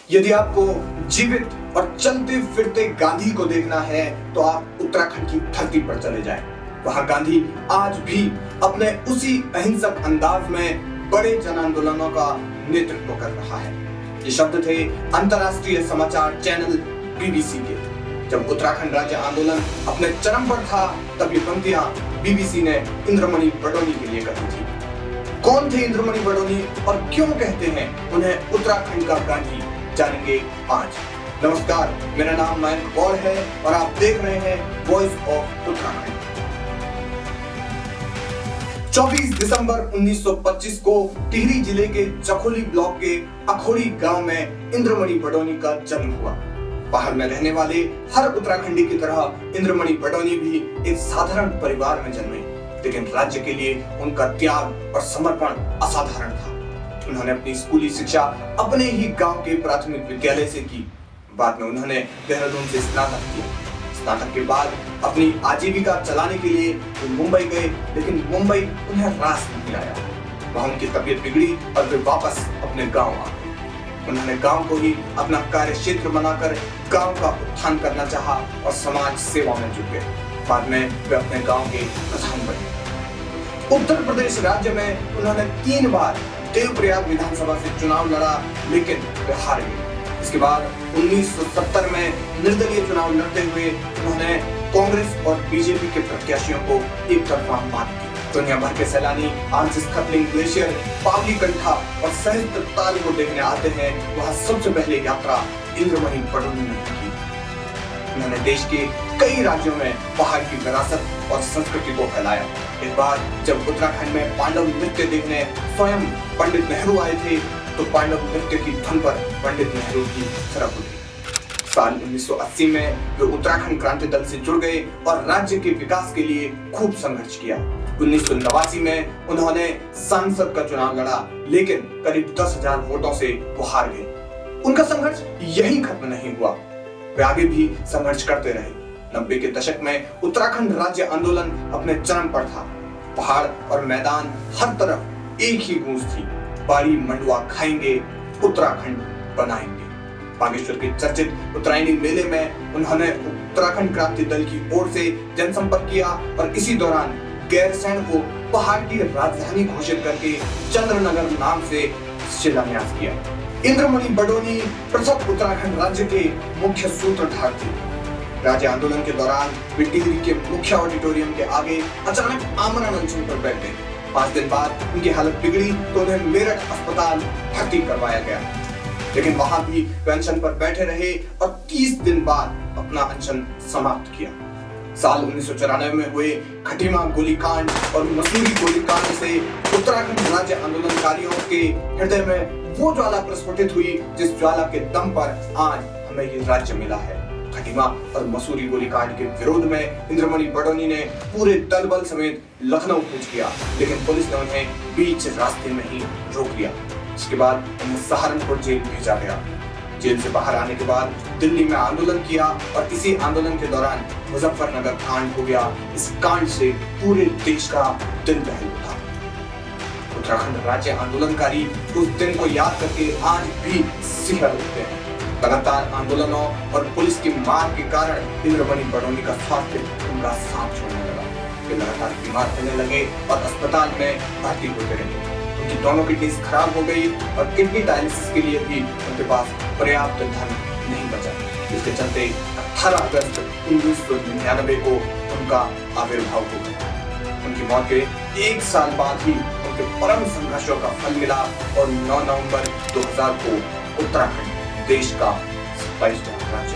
यदि आपको जीवित और चलते फिरते गांधी को देखना है तो आप उत्तराखंड की धरती पर चले जाएं। वहां गांधी आज भी अपने उसी अहिंसक अंदाज में बड़े जन आंदोलनों का नेतृत्व कर रहा है। ये शब्द थे अंतरराष्ट्रीय समाचार चैनल बीबीसी के। जब उत्तराखंड राज्य आंदोलन अपने चरम पर था तब ये पंक्तियां बीबीसी ने इंद्रमणि बडोनी के लिए कही थी। कौन थे इंद्रमणि बडोनी और क्यों कहते हैं उन्हें उत्तराखंड का गांधी, जानेंगे आज। नमस्कार, मेरा नाम मयंक गौड़ है और आप देख रहे हैं वॉइस ऑफ उत्तराखंड। 24 दिसंबर 1925 को टिहरी जिले के चखोली ब्लॉक के अखोड़ी गांव में इंद्रमणि बडोनी का जन्म हुआ। पहाड़ में रहने वाले हर उत्तराखंडी की तरह इंद्रमणि बडोनी भी एक साधारण परिवार में जन्मे, लेकिन राज्य के लिए उनका त्याग और समर्पण असाधारण था। उन्होंने अपनी स्कूली शिक्षा अपने ही गांव के प्राथमिक विद्यालय से की। बाद में उन्होंने देहरादून से स्नातक किया। स्नातक के बाद अपनी आजीविका चलाने के लिए वो मुंबई गए, लेकिन मुंबई उन्हें रास नहीं आया। वहां उनकी तबीयत बिगड़ी और वे वापस अपने गांव आ गए। उन्होंने गांव को ही अपना कार्य क्षेत्र बनाकर गांव का उत्थान करना चाहा और समाज सेवा में जुट गए। बाद में वे अपने गांव के प्रधान बने। उत्तर प्रदेश राज्य में उन्होंने 3 बार देवप्रयाग विधानसभा से चुनाव लड़ा, लेकिन वे हार गए। इसके बाद 1970 में निर्दलीय चुनाव लड़ते हुए उन्होंने कांग्रेस और बीजेपी के प्रत्याशियों को एक तरफा मात दी। दुनिया भर के सैलानी आंसिस खतलिंग ग्लेशियर, पावली कंठा और सहस्त्र ताल को देखने आते हैं। वहां सबसे पहले यात्रा इंद्रमणि बडोनी ने की। उन्होंने देश के कई राज्यों में पहाड़ की विरासत और संस्कृति को फैलाया। एक बार जब उत्तराखंड में पांडव नृत्य देखने स्वयं पंडित नेहरू आए थे तो पांडव नृत्य की धुन पर पंडित नेहरू की सरक उठी। साल 1980 में वे उत्तराखंड क्रांति दल से जुड़ गए और राज्य के विकास के लिए खूब संघर्ष किया। 1989 में उन्होंने सांसद का चुनाव लड़ा, लेकिन करीब 10,000 वोटों से वो हार गए। उनका संघर्ष यहीं खत्म नहीं हुआ, वे आगे भी संघर्ष करते रहे। 90 के दशक में उत्तराखंड राज्य आंदोलन अपने चरम पर था। पहाड़ और मैदान हर तरफ एक ही गूंज थी, बाड़ी मंडुआ खाएंगे, उत्तराखंड बनाएंगे। बागेश्वर के चर्चित उत्तरायणी मेले में उन्होंने उत्तराखंड क्रांति दल की ओर से जनसंपर्क किया और इसी दौरान गैरसैंण को पहाड़ की राजधानी घोषित करके चंद्रनगर नाम से शिलान्यास किया। इंद्रमणि बडोनी पृथक उत्तराखंड राज्य के मुख्य सूत्रधार थे। राज्य आंदोलन के दौरान वे टिहरी के मुख्य ऑडिटोरियम के आगे अचानक आमरण अनशन पर बैठ गए। 5 दिन बाद उनकी हालत बिगड़ी तो उन्हें मेरठ अस्पताल भर्ती करवाया गया, लेकिन वहां भी वे अनशन पर बैठे रहे और 30 दिन बाद अपना अनशन समाप्त किया। साल 1994 में हुए खटीमा गोलीकांड और मसूरी गोलीकांड से उत्तराखंड राज्य आंदोलनकारियों के हृदय में वो ज्वाला प्रस्फुटित हुई जिस ज्वाला के दम पर आज हमें ये राज्य मिला है। खटीमा और मसूरी गोलीकांड के विरोध में इंद्रमणि बडोनी ने पूरे दल बल समेत लखनऊ कूच किया, लेकिन पुलिस ने उन्हें बीच रास्ते में ही रोक लिया। इसके बाद उन्हें सहारनपुर जेल भेजा गया। जेल से बाहर आने के बाद दिल्ली में आंदोलन किया और इसी आंदोलन के दौरान मुजफ्फरनगर कांड हो गया। इस कांड से पूरे देश का दिल दहल उठा। उत्तराखंड राज्य आंदोलनकारी उस दिन को याद करके आज भी सिहर उठते हैं। लगातार आंदोलनों और पुलिस की मार के कारण इंद्रमणि बडोनी का स्वास्थ्य उनका साथ छोड़ने लगा। वे लगातार बीमार होने लगे और अस्पताल में भर्ती होते रहे। उनकी दोनों किडनीज खराब हो गई और किडनी डायलिसिस के लिए भी उनके पास पर्याप्त धन नहीं बचा। इसके चलते 18 अगस्त 1999 को उनका आविर्भाव हो गया। उनकी मौत के 1 साल बाद ही उनके परम संघर्षों का फल मिला और 9 नवंबर 2000 को उत्तराखंड देश का 27वां राज्य